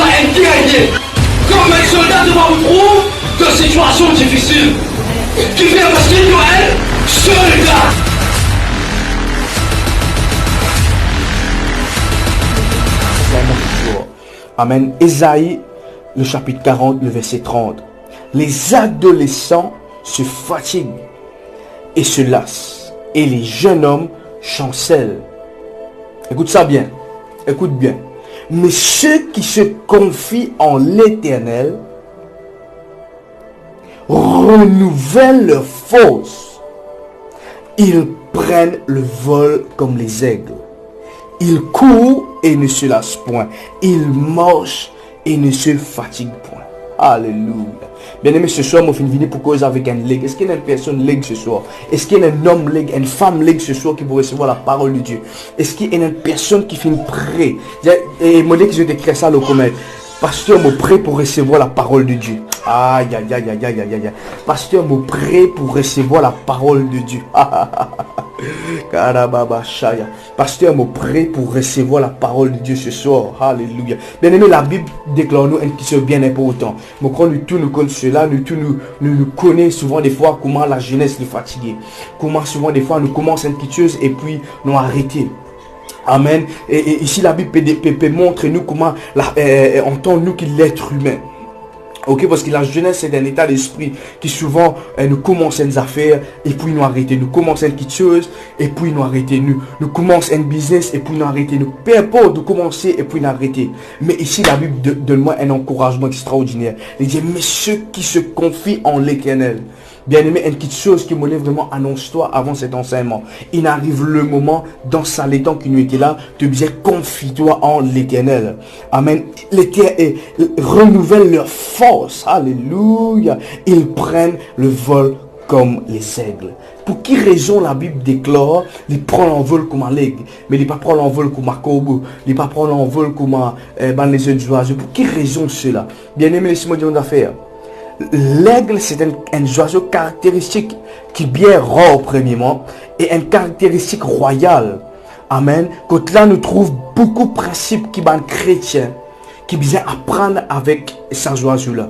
la haine guerrier. Comme un soldat devant vous trouve de situations difficiles. Qui vient parce qu'il doit être soldat. Amen. Ésaïe, le chapitre 40, le verset 30. Les adolescents se fatiguent et se lassent, et les jeunes hommes chancellent. Écoute ça bien. Écoute bien. Mais ceux qui se confient en l'Éternel renouvellent leur force. Ils prennent le vol comme les aigles. Ils courent et ne se lassent point. Ils marchent et ne se fatiguent point. Alléluia. Bien aimé, ce soir, moi, je viens pour cause avec un leg. Est-ce qu'il y a une personne leg ce soir? Est-ce qu'il y a un homme leg, une femme leg ce soir qui peut recevoir la parole de Dieu? Est-ce qu'il y a une personne qui fait une prêt? Et moi, dès que je décris ça, le commet. Pasteur, me prêt pour recevoir la parole de Dieu. Aïe, aïe, aïe, aïe, aïe, aïe, aïe. Pasteur, me prêt pour recevoir la parole de Dieu. Pasteur, me prêt pour recevoir la parole de Dieu ce soir. Alléluia. Bien aimé, la Bible déclare nous une chose bien importante. Nous connaissons cela, nous connaissons souvent des fois comment la jeunesse est fatiguée. Comment souvent des fois nous commençons une petite chose et puis nous arrêtons. Amen. Et ici la Bible peut montrer nous comment entend nous qu'il est l'être humain. Ok, parce que la jeunesse c'est un état d'esprit qui souvent nous commençons des affaires et puis nous arrêtons. Nous commençons une petite chose et puis nous arrêtons. Nous commençons un business et puis nous arrêtons. Nous peu importe de commencer et puis nous arrêtons. Mais ici la Bible donne-moi un encouragement extraordinaire. Il dit mais ceux qui se confient en l'Éternel. Bien aimé, une petite chose qui me lève vraiment, annonce-toi avant cet enseignement. Il arrive le moment, dans ça, les temps qui nous étaient là, de dire confie-toi en l'Éternel. Amen. L'Éternel renouvelle leur force. Alléluia. Ils prennent le vol comme les aigles. Pour qui raison la Bible déclare, ils prennent l'envol comme un aigle, mais ils ne prennent pas l'envol comme un corbeau, ils ne prennent pas l'envol comme les œufs d'oiseau. Pour qui raison cela? Bien aimé, laissez-moi dire une affaire. L'aigle, c'est un oiseau caractéristique qui est bien rare premièrement et une caractéristique royale. Amen. Quand là, nous trouvons beaucoup de principes qui sont chrétiens, qui viennent apprendre avec ces oiseaux-là.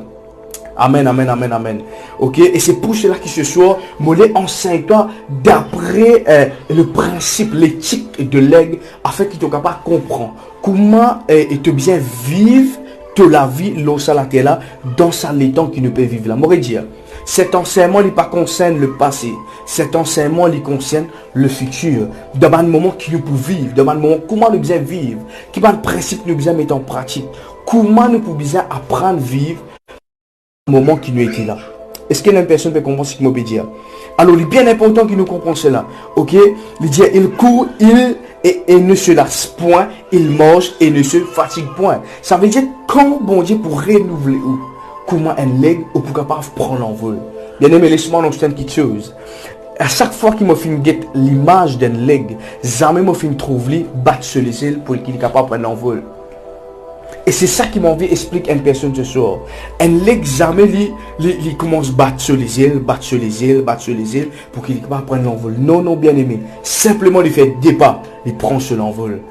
Amen, amen, amen, amen. Ok, et c'est pour cela que ce soir, moi, enseigne-toi d'après le principe, l'éthique de l'aigle, afin qu'il soit capable de comprendre comment il te bien vivre de la vie, l'eau là, dans sa temps qui ne peut vivre là. Moi, dire, cet enseignement ne concerne le passé. Cet enseignement il concerne le futur. Dans un moment qui nous peut vivre, dans un moment comment nous pouvons vivre, qui va le principe nous pouvons mettre en pratique, comment nous pouvons apprendre à vivre le moment qui nous était là. Est-ce qu'il y a une personne qui peut comprendre ce que je veux dire? Alors, il est bien important qu'il nous comprenne cela. Ok? Il dit, il court, et ne se lasse point, il mange et ne se fatigue point. Ça veut dire, quand bon Dieu pour renouveler ou comment un aigle ou pour capable prendre l'envol. Bien aimé, laisse-moi annoncer une petite chose. À chaque fois qu'il m'a fait l'image d'un aigle, jamais m'a fait trouver battre sur les ailes pour qu'il soit capable de prendre l'envol. Et c'est ça qui m'a envie d'expliquer à une personne ce soir. Un l'examen, il commence à battre sur les ailes, battre sur les ailes, battre sur les ailes, pour qu'il va prendre l'envol. Non, non, bien aimé. Simplement, il fait des pas, il prend sur l'envol.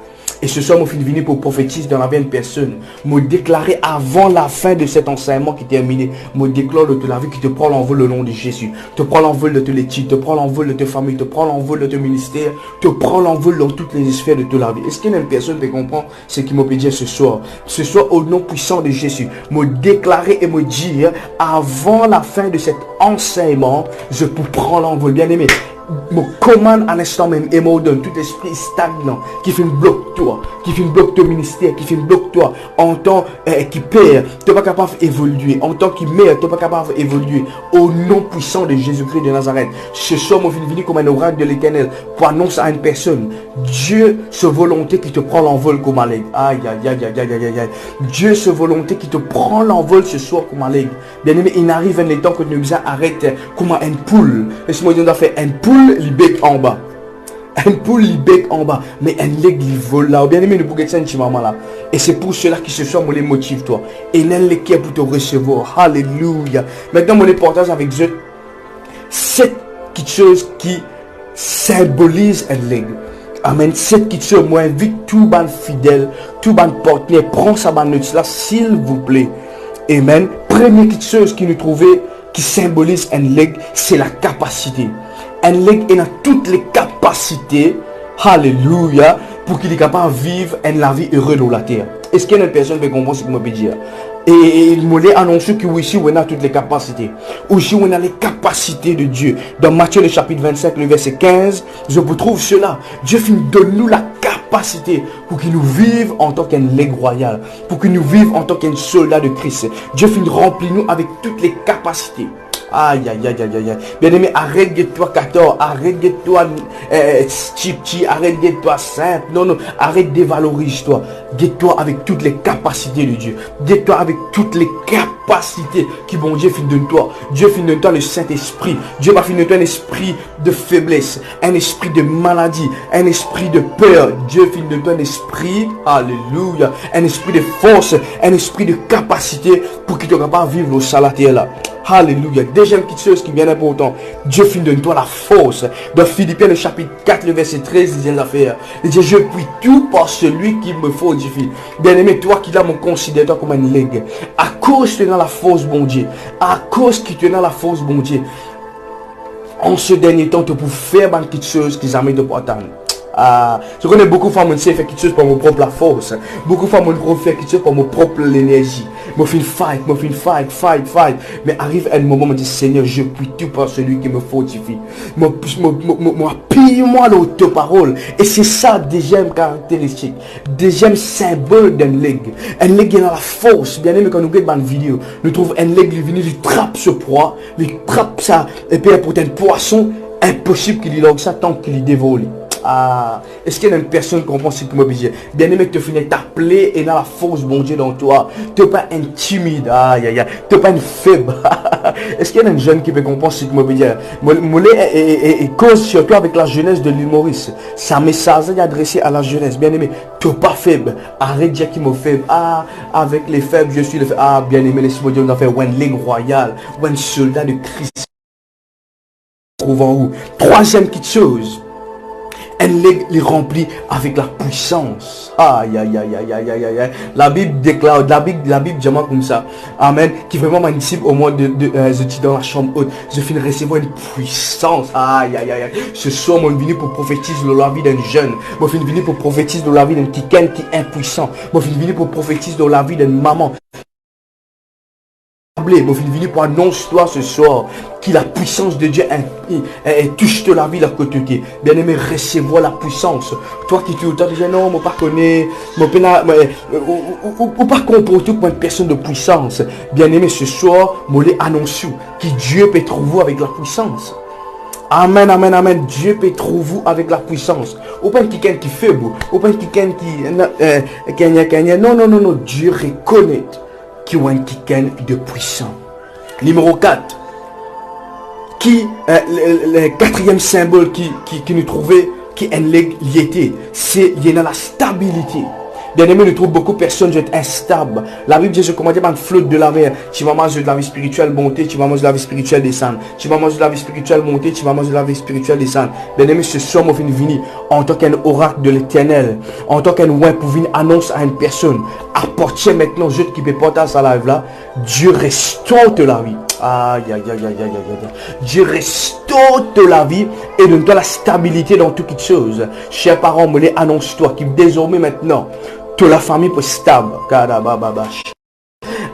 Et ce soir, je suis venu pour prophétiser dans la vie d'une personne. Me déclarer avant la fin de cet enseignement qui est terminé. Me déclare de la vie qui te prend l'envol le nom de Jésus. Te prend l'envol de tes études, te prend l'envol de tes familles, te prend l'envol de tes ministères, te prend l'envol dans toutes les sphères de ta vie. Est-ce qu'il y a une personne qui comprend ce qui m'a dit ce soir? Ce soir, au nom puissant de Jésus, me déclarer et me dire avant la fin de cet enseignement, je peux prendre l'envol. Bien aimé. Me commande à l'instant même et me donne tout esprit stagnant qui fait une bloc toi, qui fait une bloc ton ministère, qui fait une bloc toi en tant qui perd, tu n'es pas capable d'évoluer, en tant que mère, tu n'es pas capable d'évoluer au nom puissant de Jésus-Christ de Nazareth. Ce soir, je suis venu comme un oracle de l'Éternel pour annoncer à une personne Dieu, ce volonté qui te prend l'envol comme un aigle. Aïe, aïe, aïe, aïe, aïe, aïe, aïe. Dieu, ce volonté qui te prend l'envol ce soir comme un aigle. Bien aimé, il arrive un temps que nous arrêtons comme une poule. Laisse-moi dire, on a fait une poule. Il bec en bas. Un poule il bec en bas. Mais un aigle il vole là. Bien aimé, nous pouvons ça un maman là. Et c'est pour cela que ce soir, moi les motive toi. Et n'a le cœur pour te recevoir. Alléluia. Maintenant, moi les partage avec Dieu. Cette petite chose qui symbolise un aigle. Amen. Cette qui se moi invite tout ban fidèle, tout ban partenaire, prend sa ban là, s'il vous plaît. Amen. Première petite chose qui nous trouvait, qui symbolise un leg, c'est la capacité. Un leg est dans toutes les capacités, alléluia, pour qu'il est capable de vivre la vie heureuse dans la terre. Est-ce qu'il y a une personne qui comprend ce que je veux dire? Et il m'a annoncé que oui, on a toutes les capacités. Aussi, on a les capacités de Dieu. Dans Matthieu, le chapitre 25, le verset 15, je vous trouve cela. Dieu donne-nous la capacité pour qu'il nous vive en tant qu'un legs royal, pour qu'il nous vive en tant qu'un soldat de Christ. Dieu remplit nous avec toutes les capacités. Aïe, aïe, aïe, aïe, aïe. Bien-aimé, arrête de toi 14, arrête de toi petit, arrête de toi simple. Non, non, arrête de valoriser toi. Guette-toi avec toutes les capacités de Dieu. Guette-toi avec toutes les capacités qui bon Dieu finit de toi. Dieu finit de toi le Saint-Esprit. Dieu va finir de toi un esprit de faiblesse, un esprit de maladie, un esprit de peur. Dieu finit de toi un esprit, alléluia, un esprit de force, un esprit de capacité pour qu'il te capable de vivre au salaire là. Alléluia. Deuxième petite chose qui est bien important. Dieu finit de toi la force. Dans Philippiens le chapitre 4, le verset 13, il dit l'affaire. Il dit, je puis tout par celui qui me fortifie. Bien aimé, toi qui l'as, mon considère toi comme un legs. À cause que tu es dans la force, bon Dieu. À cause que tu es dans la force, bon Dieu. En ce dernier temps, tu peux faire une petite chose qui jamais de pas attendre. Je connais beaucoup de femmes qui font quelque chose pour mon propre force. Beaucoup de femmes qui font quelque chose pour mon propre énergie. Je fais fight. Mais arrive un moment où je dis, Seigneur, je puis tout par celui qui me fortifie. Pille-moi l'auto-parole. Et c'est ça, deuxième caractéristique. Deuxième symbole d'un leg. Un leg est dans la force. Bien aimé, quand nous regardons une vidéo, nous trouvons un leg qui vient, il trappe ce proie, il trappe ça, et puis pour un poisson, impossible qu'il y lance ça tant qu'il y dévore. Est-ce qu'il y a une personne qui comprend ce que je dis? Bien aimé, tu finis t'appeler et dans la force, bon Dieu, dans toi. Tu n'es pas intimide. Tu n'es pas une faible. Est-ce qu'il y a une jeune qui peut comprendre ce que je veux dire? Et cause surtout avec la jeunesse de l'île Maurice. C'est un message adressé à la jeunesse. Bien aimé, tu n'es pas faible. Arrête de dire qu'il me faible. Avec les faibles, je suis le faible. Bien aimé, laisse-moi dire, on a fait un ligne royal, un soldat de Christ. Trouvant où? Troisième petite chose. Un leg les remplit avec la puissance. Aïe. La Bible déclare, la Bible dit comme ça. Amen. Qui vraiment un disciple au moins je dis dans la chambre haute. Je finis de recevoir une puissance. Aïe. Ce soir, je suis venu pour prophétiser dans la vie d'un jeune. Je suis venu pour prophétiser dans la vie d'un quelqu'un qui est impuissant. Je suis venu pour prophétiser dans la vie d'une maman. Je suis venu pour annoncer toi ce soir que la puissance de Dieu touche la vie à côté. Bien aimé, recevoir la puissance. Toi qui tu as déjà non, je ne connais pas, ou pas comporter comme une personne de puissance. Bien aimé, ce soir, je annonce que Dieu peut trouver avec la puissance. Amen. Dieu peut trouver avec la puissance. Ou pas quelqu'un qui fait beau, ou pas quelqu'un qui non. Dieu reconnaît qui ont un quelqu'un de puissant. Numéro 4. Le quatrième symbole qui nous trouvait, qui est un leg lié, c'est lié dans la stabilité. Bien aimé, nous trouvons beaucoup de personnes qui sont instables. La Bible dit, je commande une flotte de la mer. Tu vas manger de la vie spirituelle monter, tu vas manger de la vie spirituelle descendre. Tu vas manger de la vie spirituelle monter, tu vas manger de la vie spirituelle descendre. Bien aimé, ce soir, je viens venir en tant qu'un oracle de l'éternel, en tant qu'un ouais pour venir annoncer à une personne. Apportez maintenant, je qui peux porter sa live là. Dieu restaure la vie. Aïe. Dieu restaure la vie et donne-toi la stabilité dans toutes les choses. Chers parents, me les annonce-toi qui désormais maintenant, toute la famille peut stable.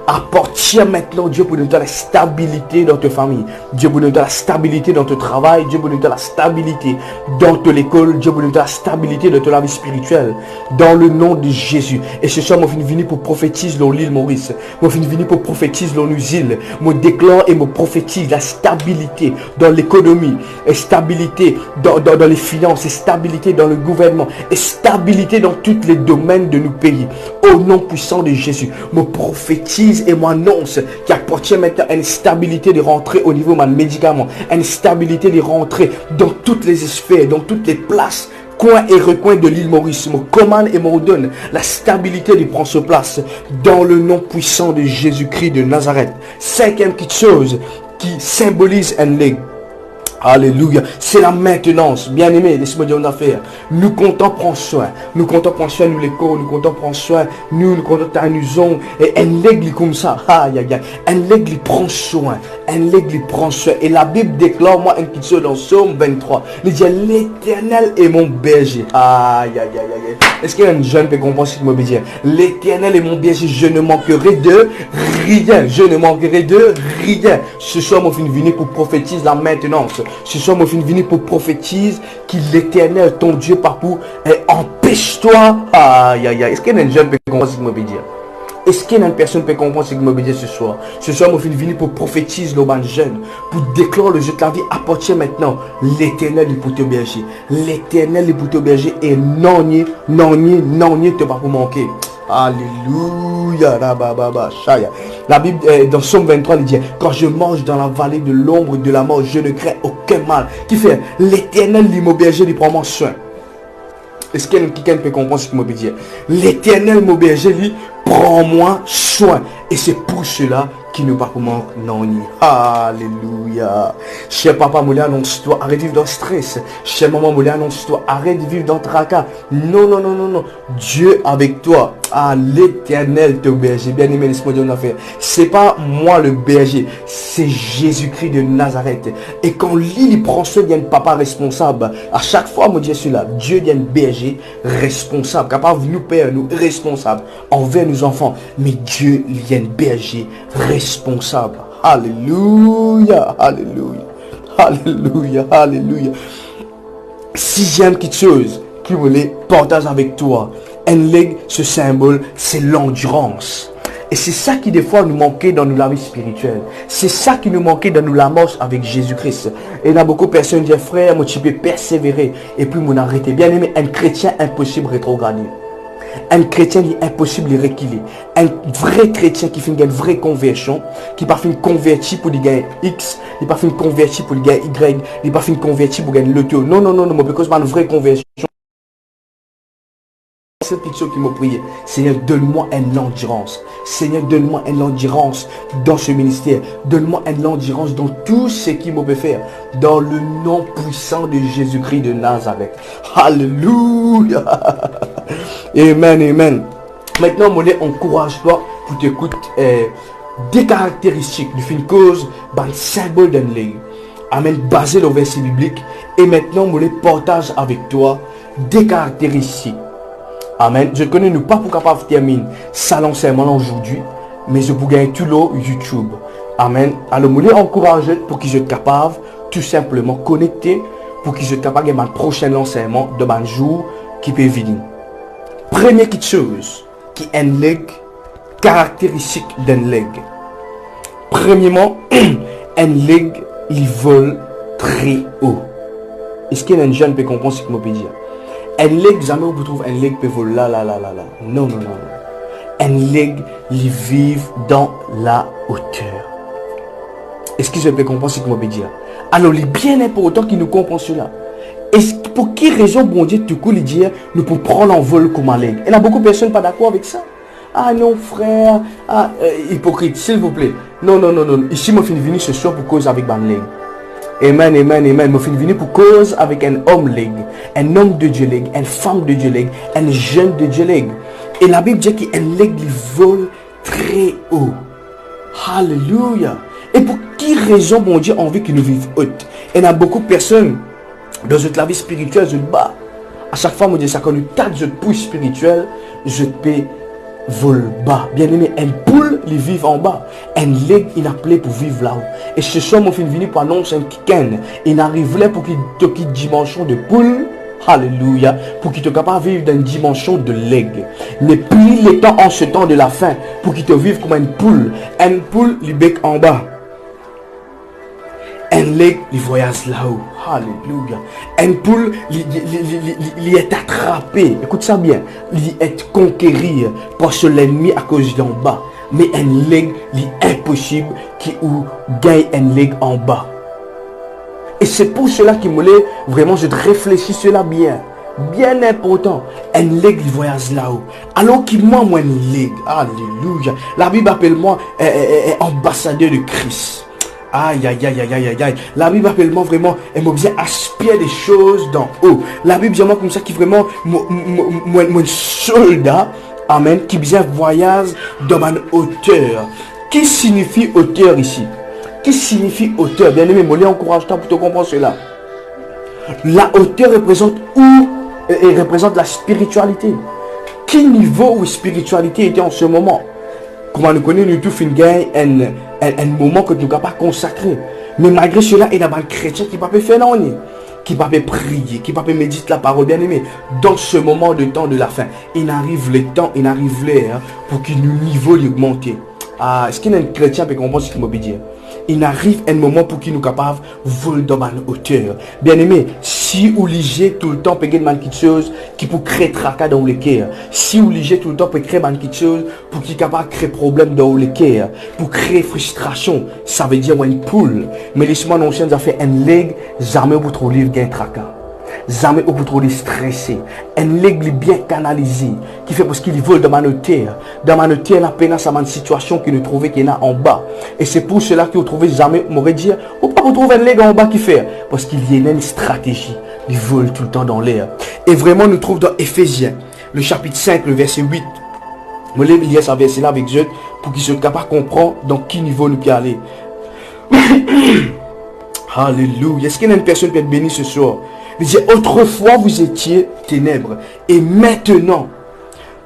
Apporte maintenant Dieu pour nous donner la stabilité dans ta famille. Dieu pour nous donner la stabilité dans ton travail. Dieu pour nous donner la stabilité dans ton école. Dieu pour nous donner la stabilité dans ta vie spirituelle. Dans le nom de Jésus. Et ce soir, je suis venu pour prophétiser dans l'île Maurice. Je suis venu pour prophétiser dans nos îles. Je déclare et je prophétise la stabilité dans l'économie. Et stabilité dans les finances. Et stabilité dans le gouvernement. Et stabilité dans tous les domaines de nos pays. Au nom puissant de Jésus. Je prophétise et m'annonce qui apporte maintenant une stabilité de rentrer au niveau de médicament, une stabilité de rentrer dans toutes les sphères, dans toutes les places, coins et recoins de l'île Maurice. Me commande et m'ordonne la stabilité de prendre ce place dans le nom puissant de Jésus-Christ de Nazareth. Cinquième petite chose qui symbolise un leg. Alléluia. C'est la maintenance. Bien aimé, laisse-moi dire une affaire. Nous comptons prendre soin. Nous comptons prendre soin, nous l'école. Nous comptons prendre soin. Nous comptons à nous on. Et un l'aigle comme ça. Aïe, aïe, aïe. Un l'aigle prend soin. Un l'aigle prend soin. Et la Bible déclare, moi, un petit chose dans Psaume 23. Il dit, l'Éternel est mon berger. Aïe, aïe, aïe, aïe. Est-ce qu'il y a un jeune qui peut comprendre ce qu'il me dit? L'Éternel est mon berger. Je ne manquerai de rien. Je ne manquerai de rien. Ce soir, mon fils venu pour prophétiser la maintenance. Ce soir, mon fils venu pour prophétiser qu'il l'Éternel, ton Dieu, partout, empêche-toi. Aïe, aïe, aïe. Est-ce qu'il y a un jeune qui peut comprendre ce qu'il me dit? Est-ce qu'il y a une personne qui peut comprendre ce qu'il me dit ce soir? Ce soir, mon fils venu pour prophétiser le ban jeune, pour déclarer le jeu de la vie appartient maintenant. L'Éternel est pour te berger. L'Éternel est pour te berger et non, te pas pour manquer. Alléluia. La Bible dans Psaume 23 il dit, quand je marche dans la vallée de l'ombre de la mort, je ne crains aucun mal. Qui fait? L'Éternel l'immoberger, il prend mon soin. Est-ce qu'il y a quelqu'un qui peut comprendre ce qu'il m'a dit? L'Éternel m'auberger, lui, prends-moi soin. Et c'est pour cela qu'il ne pas comment non. Alléluia. Cher papa, moulin, annonce-toi, arrête de vivre dans le stress. Cher maman, moulin, annonce-toi, arrête de vivre dans le tracas. Non. Dieu avec toi. Ah, l'Éternel te berger. Bien aimé, laisse-moi dire une affaire. C'est pas moi le berger, c'est Jésus-Christ de Nazareth. Et quand il prend soin d'un papa responsable, à chaque fois, mon Dieu, cela, Dieu est un berger responsable, capable de nous père, nous responsables envers nos enfants. Mais Dieu est un berger responsable. Alléluia, alléluia, alléluia, alléluia. Sixième petite chose qui voulait partager avec toi. Un leg, ce symbole, c'est l'endurance. Et c'est ça qui des fois nous manquait dans la vie spirituelle. C'est ça qui nous manquait dans la marche avec Jésus-Christ. Et il y a beaucoup de personnes qui disent, frère, moi tu peux persévérer. Et puis mon arrêter. Bien aimé, un chrétien impossible rétrograder. Un chrétien est impossible de reculer. Un vrai chrétien qui fait une vraie conversion, qui pas fait une convertie pour gagner X, il pas fait une convertie pour gagner Y, il pas fait une convertie pour gagner le taux. Non, parce que c'est pas une vraie conversion. Cette petite chose qui m'a prié, Seigneur, donne-moi une endurance. Seigneur, donne-moi une endurance dans ce ministère. Donne-moi une endurance dans tout ce qui me peut faire. Dans le nom puissant de Jésus-Christ de Nazareth. Alléluia. Amen, amen. Maintenant, mon encourage-toi pour t'écouter des caractéristiques du film cause, un symbole d'un ligne. Amen, basé sur le verset biblique. Et maintenant, mon partage avec toi des caractéristiques. Amen. Je connais nous pas pour capable terminer ça l'enseignement aujourd'hui, mais je peux gagner tout l'eau YouTube. Amen. Alors, je encourage pour qu'ils soient capables tout simplement connecter pour qu'ils soient capables de mon prochain enseignement de mon jour qui peut venir. Première chose qui est une leg caractéristique d'un leg. Premièrement, un leg il vole très haut. Est-ce qu'il y a un jeune qui peut comprendre ce que je peux dire? Un leg, jamais vous trouvez un leg qui peut voler là. Non. Un leg, il vit dans la hauteur. Est-ce que je peux comprendre ce que je peux dire? Alors, il est bien important qu'il nous comprenne cela. Pour quelle raison, bon Dieu, tout coup, il dit, nous pouvons prendre l'envol comme un leg? Il y a beaucoup de personnes pas d'accord avec ça. Ah non, frère. Ah, hypocrite, s'il vous plaît. Non. Ici, je suis venu ce soir pour cause avec un leg. Amen. Je suis venu pour cause avec un homme leg, un homme de Dieu leg, une femme de Dieu leg, un jeune de Dieu leg. Et la Bible dit qu'un leg il vole très haut. Alléluia. Et pour quelle raison, bon Dieu, a envie qu'il nous vive haute? Il y a beaucoup de personnes dans la vie spirituelle, je bas. À chaque fois, mon Dieu, ça quand nous tâte de pousse spirituel, je peux voler bas. Bien aimé, un poule, il vit en bas. Un leg, il a appelé pour vivre là-haut. Et ce soir, mon fils venu pour annoncer un kiken. Il arrive là pour qu'il te quitte dimension de poule. Alléluia. Pour qu'il te capable de vivre dans une dimension de leg. Mais plus le temps en ce temps de la fin, pour qu'il te vive comme une poule. Un poule, il bec en bas. Un leg, il voyage là-haut. Alléluia. Un poule, il est attrapé. Écoute ça bien. Il est conquéri par l'ennemi à cause d'en bas. Mais un leg, il est impossible qu'il gagne un leg en bas. Et c'est pour cela qu'il me l'a vraiment, je réfléchis cela bien. Bien important. Un leg, il voyage là-haut. Alors qu'il moi, un leg. Alléluia. La Bible appelle moi ambassadeur de Christ. Aïe, aïe, aïe, aïe, aïe, aïe. La Bible appelle moi vraiment, elle m'a bien aspiré des choses d'en haut. La Bible dit moi comme ça qui vraiment, mon soldat, amen, qui bien voyage dans ma hauteur. Qui signifie hauteur ici? Qui signifie hauteur? Bien aimé, mon encourage-toi pour te comprendre cela. La hauteur représente où? Et représente la spiritualité. Quel niveau où spiritualité était en ce moment? Comment nous connaissons, nous tous fin un moment que nous ne pouvons pas consacrer. Mais malgré cela, il y a des chrétiens qui ne peuvent pas faire non, qui ne peuvent pas prier, qui ne peuvent pas méditer la parole, bien aimé. Dans ce moment de temps de la fin, il arrive le temps, il arrive l'heure pour que nos niveaux augmentent. Ah, est-ce qu'il y a un chrétien qui comprend ce qu'il m'a dit? Il arrive un moment pour qu'il nous capable de voler dans la hauteur. Bien aimé, si vous lisez tout le temps pour quelque chose qui peut créer tracas dans le cœur, si vous lisez tout le temps pour créer quelque chose pour qu'il capable de créer problème dans le cœur, pour créer frustration, ça veut dire une poule. Mais laissez-moi nous ça fait un leg, jamais vous trop livre gain tracas. Jamais vous trop stressé. Un leg bien canalisé qui fait parce qu'il vole dans ma terre. Dans ma terre, la peine à une situation qui nous trouvait qu'il y a en bas. Et c'est pour cela que vous trouvez jamais, m'aurait dit, ou pas vous trouvez un leg en bas qui fait. Parce qu'il y a une stratégie. Il vole tout le temps dans l'air. Et vraiment, nous trouvons dans Éphésiens, le chapitre 5, le verset 8. Je vais lire ce verset-là avec eux pour qu'ils soient capables de comprendre dans quel niveau nous peut aller. Alléluia. Est-ce qu'il y a une personne qui peut être bénie ce soir? Il dit, autrefois vous étiez ténèbres et maintenant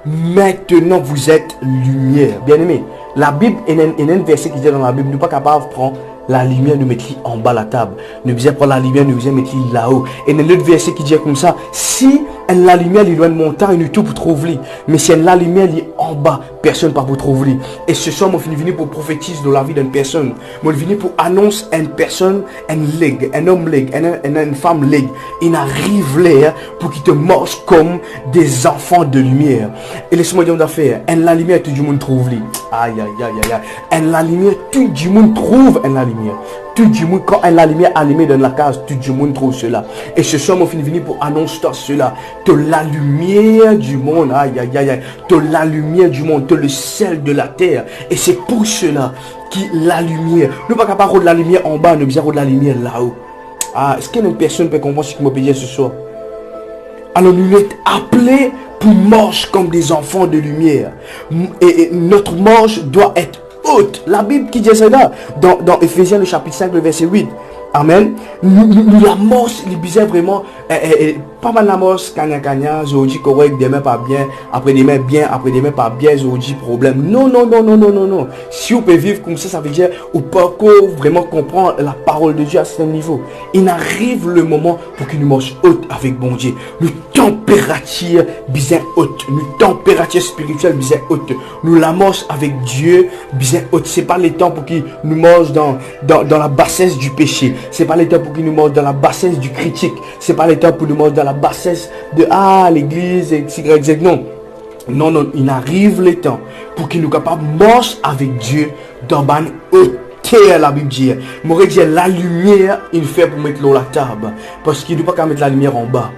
vous êtes lumière. Bien aimé, la Bible, il y a un verset qui dit dans la Bible, nous ne sommes pas capables de prendre la lumière, nous mettre en bas de la table. Nous devons prendre la lumière, nous devons mettre là-haut. Et il y a un autre verset qui dit comme ça, si la lumière est loin de montagne, nous tout pour trouver. Mais si la lumière est en bas, personne ne peut vous trouver. Et ce soir, je suis venu pour prophétiser dans la vie d'une personne. Je suis venu pour annoncer à une personne, un homme, une femme. Il arrive là pour qu'ils te mangent comme des enfants de lumière. Et laisse-moi dire d'affaire, la lumière, tout le monde trouve. Aïe, aïe, aïe, aïe. La lumière, tout le monde trouve la lumière. Tout le monde, quand la lumière allumée dans la case, tout le monde trouve cela. Et ce soir, je suis venu pour annoncer cela. De la lumière du monde, aïe, aïe, aïe, de la lumière du monde, de le sel de la terre. Et c'est pour cela que la lumière, nous ne pouvons pas de la lumière en bas, nous devons de la lumière là-haut. Ah, est-ce qu'il y a une personne qui peut comprendre ce que je me dire ce soir? Alors nous sommes appelés pour marcher comme des enfants de lumière. Et notre marche doit être haute. La Bible qui dit cela dans Éphésiens le chapitre 5 le verset 8. Amen. Nous la morse, il disait vraiment, pas mal la morse, kanya, aujourd'hui correct, demain pas bien, après-demain bien, après-demain pas bien, aujourd'hui problème. Non. Si vous pouvez vivre comme ça veut dire, ou pas vraiment comprendre la parole de Dieu à ce niveau. Il arrive le moment pour qu'il nous marche haute avec bon Dieu. Nous température bien haute, nous température spirituelle bien haute. Nous la marche avec Dieu bien haute. C'est pas le temps pour qu'il nous mange dans la bassesse du péché. C'est pas le temps pour qu'il nous mange dans la bassesse du critique. C'est pas le temps pour nous manger dans la bassesse de l'église, etc. Non, il arrive le temps pour qu'il nous capable de marcher avec Dieu dans la hauteur, la Bible dit. M'aurait dit la lumière, il fait pour mettre l'eau à la table. Parce qu'il ne peut pas mettre la lumière en bas.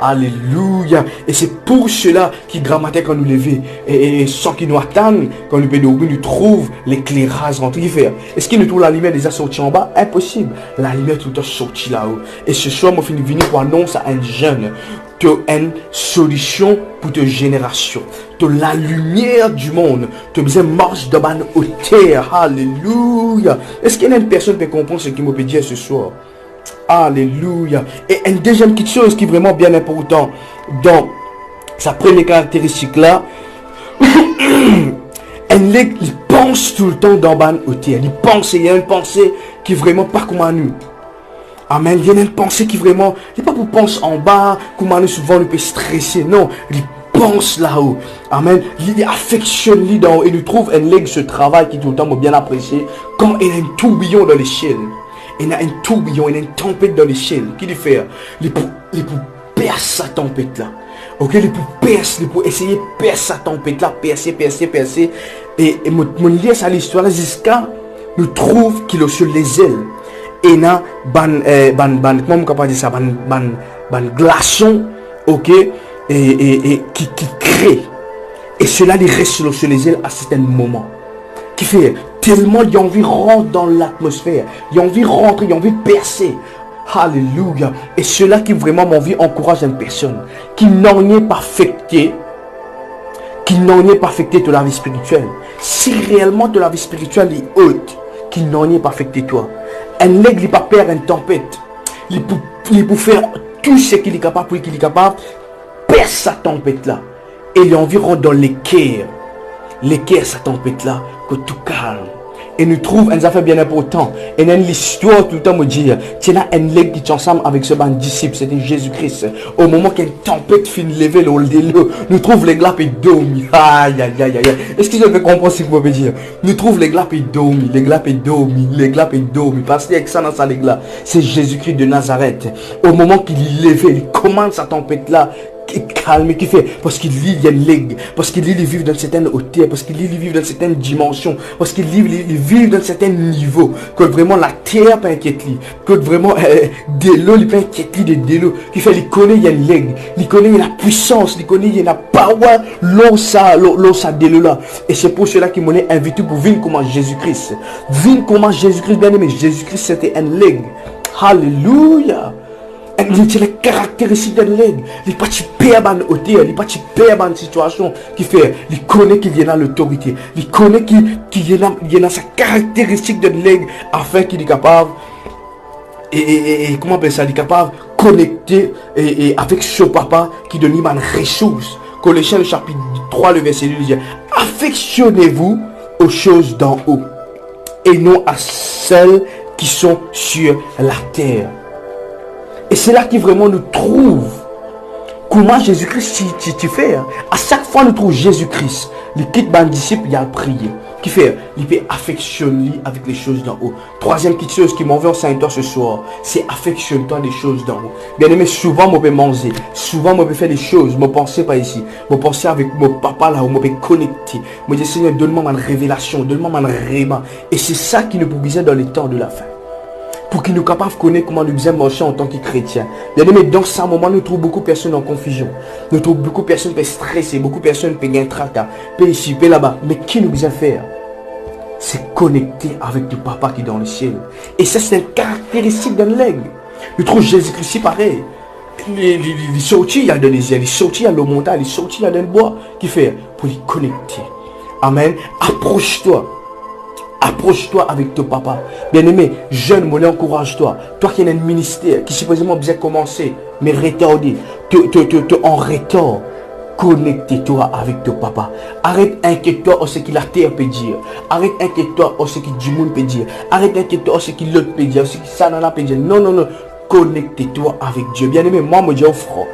Alléluia. Et c'est pour cela qu'il grammatique quand nous lever. Et sans qu'il nous attende, quand nous pédons, nous trouve l'éclairage rentrer faire. Est-ce qu'il nous trouve la lumière déjà sortie en bas? Impossible. La lumière tout le temps sortie là-haut. Et ce soir, moi, je suis venu pour annoncer à un jeune tu as une solution pour ta génération. Tu as la lumière du monde. Tu as besoin de marcher dans la hauteur. Alléluia. Est-ce qu'il y a une personne qui comprend ce qu'il m'a dit ce soir? Alléluia. Et une deuxième petite chose qui est vraiment bien important dans sa première caractéristique là, il pense tout le temps dans la hauteur. Il y a une pensée qui est vraiment pas comme à nous. Amen. Il y a une pensée qui vraiment, il n'est pas pour penser en bas, comme nous souvent nous peut stresser. Non, il pense là-haut. Amen. Il affectionne lui dans haut et nous trouve un leg ce travail qui tout le temps m'a bien apprécié. Quand il y a un tourbillon dans l'échelle. Il y a un tourbillon, il y a une tempête dans l'échelle. Qu'il lui fait? Il pour percer sa tempête là. Ok, il pour essayer de percer sa tempête là, percer. Et mon lien à l'histoire jusqu'à nous trouve qu'il est sur les ailes. Et na comment on peut dire ça, ban glaçon, ok, et qui crée. Et cela il reste sur les ailes à certains moments. Qui fait Tellement il a envie de rentrer dans l'atmosphère. Il a envie de rentrer, il a envie de percer. Alléluia. Et cela qui vraiment m'envie encourage une personne qui n'en est pas affecté, de la vie spirituelle. Si réellement de la vie spirituelle est haute, qui n'en est pas affecté toi. Un nègre il pas perdre une tempête. Il peut faire tout ce qu'il est capable pour qu'il est capable perdre sa tempête là. Et il a envie de rentrer dans l'équerre. L'équerre sa tempête là que tout calme. Et nous trouve un affaire bien important. Et dans l'histoire tout le temps me dire, tu as un leg qui est ensemble avec ce bon disciple, c'était Jésus-Christ. Au moment qu'une tempête finit de lever nous trouve les glaces et dormi. Aïe aïe aïe aïe. Est-ce que je peux comprendre ce que vous pouvez dire? Nous trouve les glaces et dormi, les glaces et dormi, les glaces et dormi. Parce qu'il y a que ça dans sa les glaces. C'est Jésus-Christ de Nazareth. Au moment qu'il est levé, il commence sa tempête là. Calme, qui fait parce qu'il lit, il y a une ligue, parce qu'il lit, il vit dans certaines hauteurs, parce qu'il lit, il vit dans certaines dimensions, parce qu'il lit, il vit dans certains niveaux, que vraiment la terre pas inquiète lui, que vraiment de l'eau il pas inquiète lui de l'eau, qui fait il connaît il y a une ligue, il connaît il y a la puissance, il connaît il y a la power, l'eau ça de l'eau là, et c'est pour cela qu'il m'a invité pour vivre comment Jésus-Christ, bien aimé, Jésus-Christ c'était un ligue, alléluia. C'est les caractéristiques de l'aigle. Il n'est pas perdre en hauteur, il n'est pas perdre en situation qui fait. Il connaît qu'il y a l'autorité. Il connaît qu'il y a sa caractéristique de l'aigle afin qu'il est capable. Et comment on appelle ça? Il est capable de connecter avec ce papa qui donne une ressource. Colossiens le chapitre 3, le verset 2 dit affectionnez-vous aux choses d'en haut et non à celles qui sont sur la terre. Et c'est là qui vraiment nous trouve comment Jésus-Christ tu fais. À chaque fois nous trouve Jésus-Christ. Le quitte ban disciple, il a prié. Qui fait? Il peut affectionner avec les choses d'en haut. Troisième petite chose qui m'envoie en Saint-Toi ce soir, c'est affectionne-toi des choses d'en haut. Bien aimé, souvent je peux manger, souvent je peux faire des choses, je ne pensais pas ici. Je pensais avec mon papa là où je peux connecter. Je dis Seigneur, donne-moi ma révélation, donne-moi ma réma. Et c'est ça qui nous besoin dans les temps de la fin. Pour qu'ils nous capables de connaître comment nous devons marcher en tant que chrétiens. Bien aimé, dans ce moment, nous trouvons beaucoup de personnes en confusion. Nous trouvons beaucoup de personnes stressées, beaucoup de personnes qui ont un tracas, ici, là-bas. Mais qui nous besoin faire? C'est connecter avec le papa qui est dans le ciel. Et ça, c'est une caractéristique d'un l'aigle. Nous trouvons Jésus-Christ pareil. Il sortit dans les airs, il sortit dans le montagne, il sortit dans le bois. Qui fait? Pour les connecter. Amen. Approche-toi. Approche-toi avec ton papa. Bien-aimé, jeune, mon encourage-toi. Toi qui as un ministère qui supposément bien commencé, mais retardé, en retard, connecte-toi avec ton papa. Arrête inquiète-toi à ce que la terre peut dire. Arrête inquiète-toi à ce que du monde peut dire. Arrête inquiète-toi à ce que l'autre peut dire, à ce que ça n'en a peut dire. Non, non, non. Connecte-toi avec Dieu. Bien-aimé, moi, je dis au frère.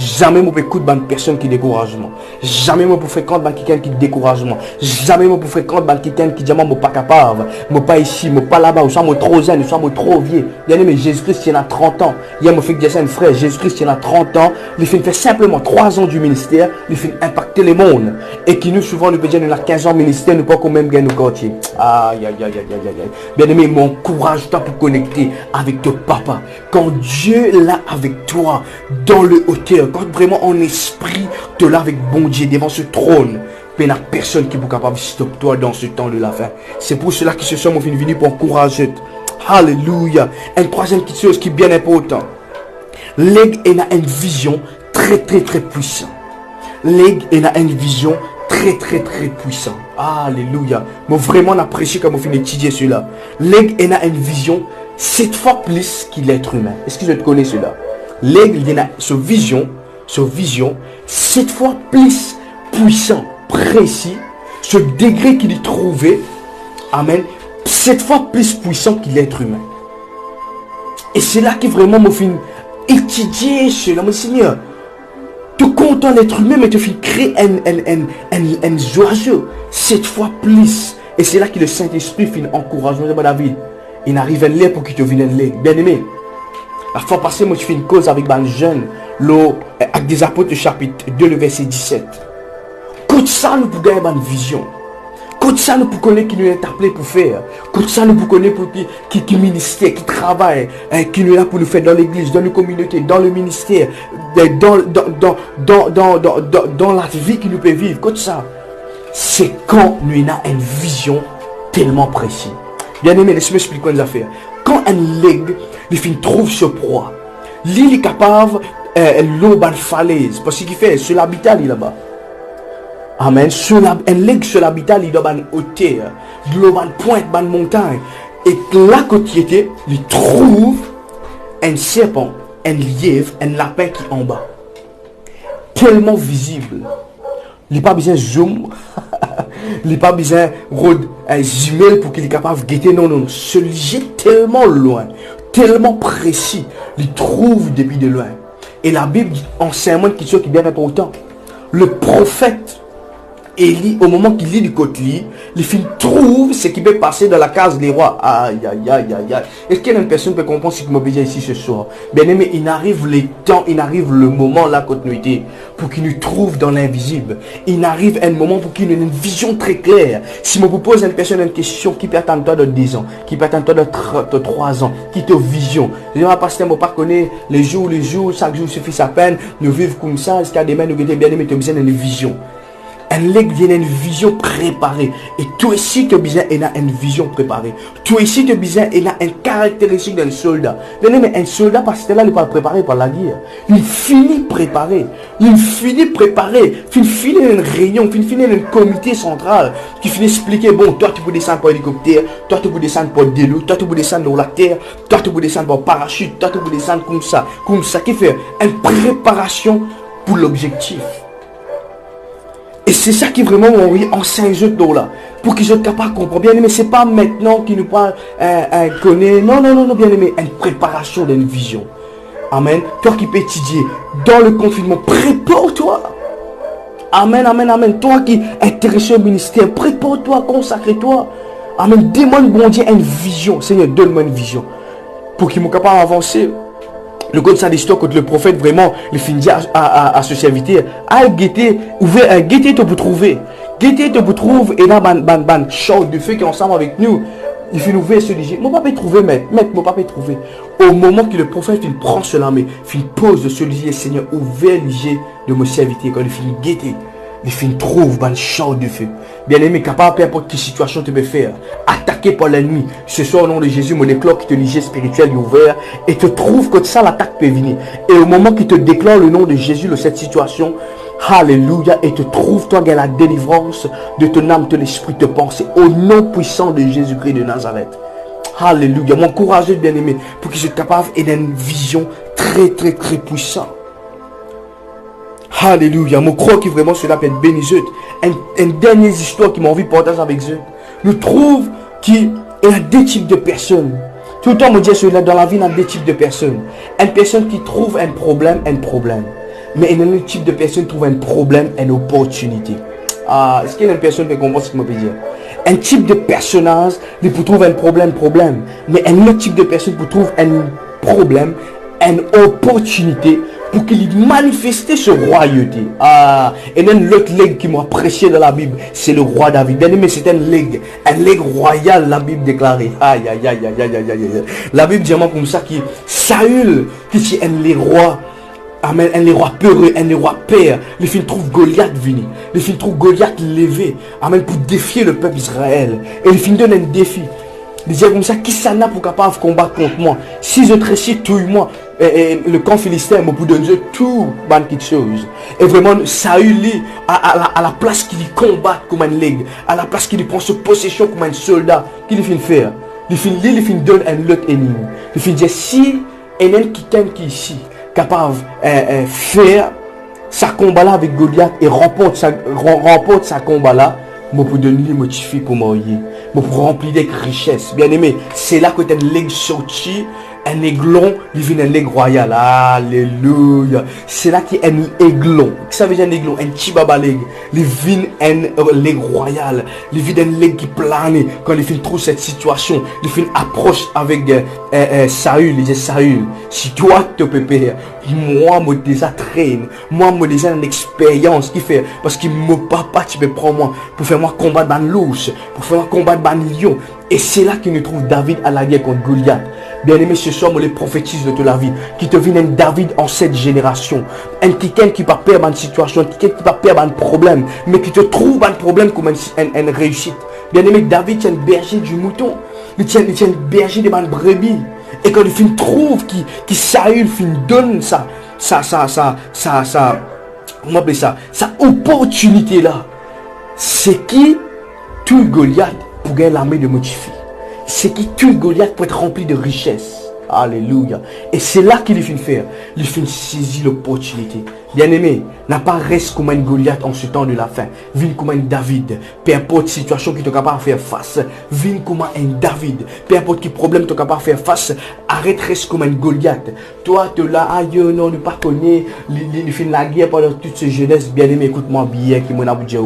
Jamais je peux écouter une personne qui découragement. Jamais je peux fréquenter quelqu'un qui découragement. Jamais je peux fréquenter quelqu'un qui dit je ne suis pas capable. Je ne suis pas ici, je ne suis pas là-bas. Je suis trop jeune, je suis trop vieux. Bien aimé, Jésus-Christ, il y a 30 ans. Hier, je fais dire ça à un frère. Jésus-Christ, il y a 30 ans. Il fait simplement 3 ans du ministère. Il fait impacter le monde. Et qui nous, souvent, nous peut dire, il a 15 ans de ministère, nous ne pouvons pas même gagner nos quartiers. Aïe, aïe, aïe, aïe, aïe, aïe. Bien aimé, m'encourage-toi pour connecter avec ton papa. Quand Dieu est là avec toi, dans le hauteur, quand vraiment en esprit te là avec bon Dieu devant ce trône, il n'y a personne qui est capable de stopper toi dans ce temps de la fin. C'est pour cela que ce soir mon venu pour encourager. Alléluia. Une troisième petite chose qui est bien importante. L'aigle a une vision très puissante. L'aigle a une vision très puissante. Alléluia. Moi vraiment apprécié quand on finit d'étudier cela. L'aigle a une vision 7 fois plus que l'être humain. Est-ce que je te connais cela? L'aigle a sa vision 7 fois plus puissant, précis, ce degré qu'il est trouvé, amen, 7 fois plus puissant que l'être humain. Et c'est là que vraiment me fait étudier cela, mon Seigneur. Tu content l'être humain, mais tu fais créer un oiseau 7 fois plus. Et c'est là que le Saint-Esprit fait un encouragement de David. Il arrive à l'air pour qu'il te vienne l'aigle. Bien aimé. La fois passée, moi je fais une cause avec un jeune, avec des apôtres chapitre 2, le verset 17. Quand ça nous pouvons gagner une vision. Quand ça nous pouvons connaître qui nous est appelé pour faire. Quand ça nous pouvons connaître qui ministère, qui travaille, qui nous est là pour nous faire dans l'église, dans les communautés, dans le ministère, dans la vie qui nous peut vivre. Quand ça, c'est quand nous avons une vision tellement précis. Bien aimé, laisse-moi expliquer une affaire. Quand un leg, il trouve ce proie, l'île est capable l'eau ban falaise, parce qu'il fait sur l'habitat là-bas. Amen. Un leg sur l'habitat, il doit ban hauteur, l'eau ban pointe, ban montagne. Et là, quand il était, il trouve un serpent, un lièvre, un lapin qui est en bas. Tellement visible. Il n'a pas besoin de zoom. Il n'a pas besoin de zoomer pour qu'il est capable de guetter. Non, non. Celui-ci est tellement loin, tellement précis. Il trouve depuis de loin. Et la Bible enseigne une question qui est bien importante. Le prophète Élie, au moment qu'il lit du côté, il trouve ce qui peut passer dans la case des rois. Aïe, aïe, aïe, aïe, aïe. Est-ce qu'il y a une personne qui peut comprendre ce qui m'a dit ici ce soir? Bien aimé, il arrive le temps, il arrive le moment là, continuité, pour qu'il nous trouve dans l'invisible. Il arrive un moment pour qu'il ait une vision très claire. Si je vous pose une personne une question qui peut attendre toi de 10 ans, qui peut attendre toi de 3 ans, qui te vision. Je dis, pasteur, je ne connais les jours, chaque jour suffit sa peine, nous vivons comme ça, est-ce qu'il y a des mains, nous bien aimé, tu as besoin d'une vision. Un leg vient une vision préparée. Et toi ici, tu as besoin d'une vision préparée. Toi ici, tu as besoin d'une caractéristique d'un soldat. Mais un soldat, parce que là, il n'est pas préparé par la guerre. Il finit préparé. Il finit préparé. Il finit une réunion. Il finit un comité central qui finit expliquer, bon, toi, tu peux descendre par hélicoptère. Toi, tu peux descendre par délo. Toi, tu peux descendre dans la terre. Toi, tu peux descendre par parachute. Toi, tu peux descendre comme ça. Comme ça. Qui fait une préparation pour l'objectif. Et c'est ça qui vraiment en 5 jours là. Pour qu'ils soient capables de comprendre. Bien aimé, c'est pas maintenant qu'ils nous parlent connaît. Non, non, non, non, bien aimé. Une préparation d'une vision. Amen. Toi qui peux étudier dans le confinement, prépare-toi. Amen, amen, amen. Toi qui es intéressé au ministère, prépare-toi, consacre-toi. Amen. Demande bon Dieu une vision. Seigneur, donne-moi une vision. Pour qu'ils soient capables d'avancer. Le code ça d'histoire quand le prophète vraiment le finit à ce serviteur a guetté ouvert guetté te pour trouver et là ban chaud de feu qui est ensemble avec nous il finit ouvrir ce léger mon papa trouver maître mon papa trouver au moment que le prophète il prend cela mais il pose de ce léger Seigneur ouvert léger de mon serviteur quand il finit guetté il finit trouve ban chaud de feu bien aimé capable peu importe quelle situation tu peux faire attaqué par l'ennemi ce soir au nom de Jésus mon déclare qui te léger spirituel est ouvert et te trouve que ça l'attaque peut venir et au moment qu'il te déclare le nom de Jésus de cette situation alléluia et te trouve toi dans la délivrance de ton âme ton esprit te pense au nom puissant de Jésus-Christ de Nazareth. Alléluia, m'encourager bien aimé pour qu'il soit capable et d'une vision très très très puissante. Alléluia, je crois que vraiment cela peut être béni. Une dernière histoire qui m'a envie de partager avec eux. Nous trouvons qu'il y a deux types de personnes. Tout le temps, je dis cela dans la vie, il y a deux types de personnes. Une personne qui trouve un problème. Mais un autre type de personne qui trouve un problème, une opportunité. Ah, est-ce qu'il y a une personne qui comprend ce que je peux dire? Un type de personnage, il peut trouver un problème. Mais un autre type de personne peut trouver un problème, une opportunité pour qu'il manifeste ce royauté. Ah, et même l'autre legs qui m'a apprécié dans la Bible, c'est le roi David. Bien aimé, c'est un leg royal, la Bible déclarée. Aïe, aïe, aïe, aïe, aïe, aïe, aïe. La Bible dit comme ça qui Saül, qui est un les rois. Amen, un les rois peureux, un les rois père. Les filles trouvent Goliath venir. Les filles trouvent Goliath levé. Amen, pour défier le peuple Israël. Et les filles donnent un défi. Ils disent comme ça, qui ça n'a pour capable de combattre contre moi? Si je trécis, touille-moi. Le camp philistin, me pour donner tout, ban quelque chose. Et vraiment, Saül, à la place qu'il combat comme un leg, à la place qu'il prend sa possession comme un soldat, qu'il finit faire? Il finit donner un autre ennemi. Il finit dire, si un quelqu'un qui est ici, capable de faire sa combat là avec Goliath et remporte sa combat là, je peux donner motivé pour marier, je peux remplir des richesses. Bien aimé, c'est là que tu as un leg sorti, un aiglon, il vient un leg royal. Alléluia. C'est là qu'il y a un aiglon. Ça veut dire un aiglon, un chibaba leg. Il vient un leg royal. Il vient un leg qui plane. Quand il vient trouve cette situation, il vient approche avec Saül. Il dit Saül, si toi te peux faire, moi me déjà traîne. Moi me déjà une expérience qui fait. Parce que mon papa, tu peux prendre moi pour faire moi combattre dans l'ours, pour faire moi combattre dans le lion. Et c'est là qu'il nous trouve David à la guerre contre Goliath. Bien aimé, ce soir, je les prophétise de toute la vie. Qui te vient un David en cette génération. Un quelqu'un qui va perdre une situation, quelqu'un qui va perdre un problème, mais qui te trouve un problème comme une réussite. Bien aimé, David tient le berger du mouton. Il tient le berger des brebis. Et quand il trouve qui Saül donne comment appeler ça, sa opportunité là, c'est qui tout Goliath pour gagner l'armée de Motifi. C'est qui tout Goliath pour être rempli de richesses. Alléluia. Et c'est là qu'il finit faire. Il finit saisir l'opportunité. Bien-aimé, n'a pas reste comme un Goliath en ce temps de la fin. Viens comme un David. Peu importe situation qui est capable de faire face. Viens comme un David. Peu importe quel problème tu es capable de faire face. Arrête, reste comme un Goliath. Toi, tu es là, aïe, non, ne pas connaître. Il fait la guerre pendant toute cette jeunesse. Bien-aimé, écoute-moi bien. Qui m'a dit,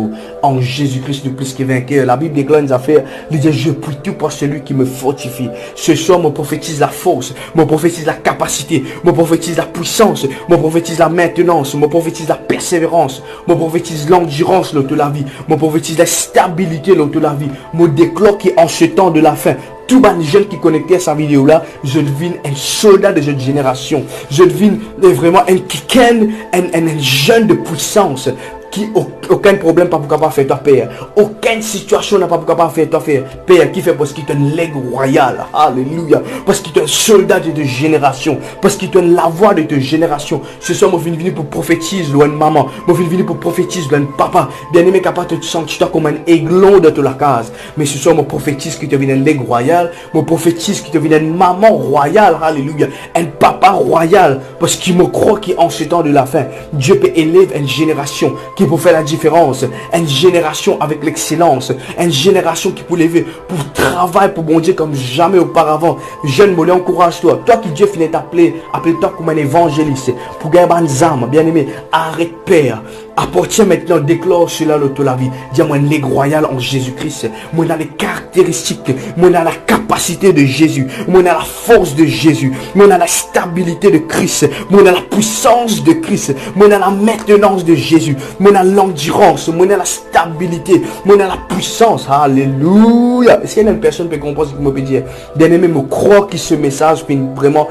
en Jésus-Christ, de plus que vainqueur. La Bible déclare une affaire. Il dit, je prie tout pour celui qui me fortifie. Ce soir, me prophétise la force. Me prophétise la capacité. Me prophétise la puissance. Me prophétise la maintenance. Me prophétise la persévérance. Me prophétise l'endurance lors de la vie. Me prophétise la stabilité lors de la vie. Me déclare qu'en ce temps de la fin, tout les jeunes qui connectaient à sa vidéo là, je devine un soldat de cette génération. Je devine vraiment un jeune de puissance. Qui aucun problème pas pour capable faire toi père. Aucune situation n'a pas pour capable faire toi faire père. Qui fait parce qu'il est un legs royal. Alléluia. Parce qu'il est un soldat de ta génération. Parce qu'il est la voix de ta génération. Ce soir, je viens venir pour prophétiser loin de maman. Je viens venir pour prophétiser loin de papa. Bien aimé, capable de te sentir comme un aiglon de toute la case. Mais ce soir, je prophétise qui te vient un leg royal. Je prophétise qui te vient une maman royale. Alléluia. Un papa royal. Parce qu'il me croit qu'en ce temps de la fin, Dieu peut élever une génération qui pour faire la différence, une génération avec l'excellence, une génération qui peut lever pour travailler pour bon Dieu comme jamais auparavant. Jeune Mollet, encourage-toi. Toi qui Dieu finit d'appeler, appelle-toi comme un évangéliste pour gagner des âmes. Bien aimé, arrête père. Apporte maintenant, déclare cela de la vie. Dis-moi un legs royal en Jésus-Christ. Moi, on a les caractéristiques, moi, on a la capacité de Jésus, moi, on a la force de Jésus, moi, on a la stabilité de Christ, moi, on a la puissance de Christ, moi, on a la maintenance de Jésus, moi, on a l'endurance, moi, on a la stabilité, moi, on a la puissance. Alléluia. Est-ce qu'il y a une personne qui peut comprendre ce que je peux dire? Bien aimé, me croire que ce message peut vraiment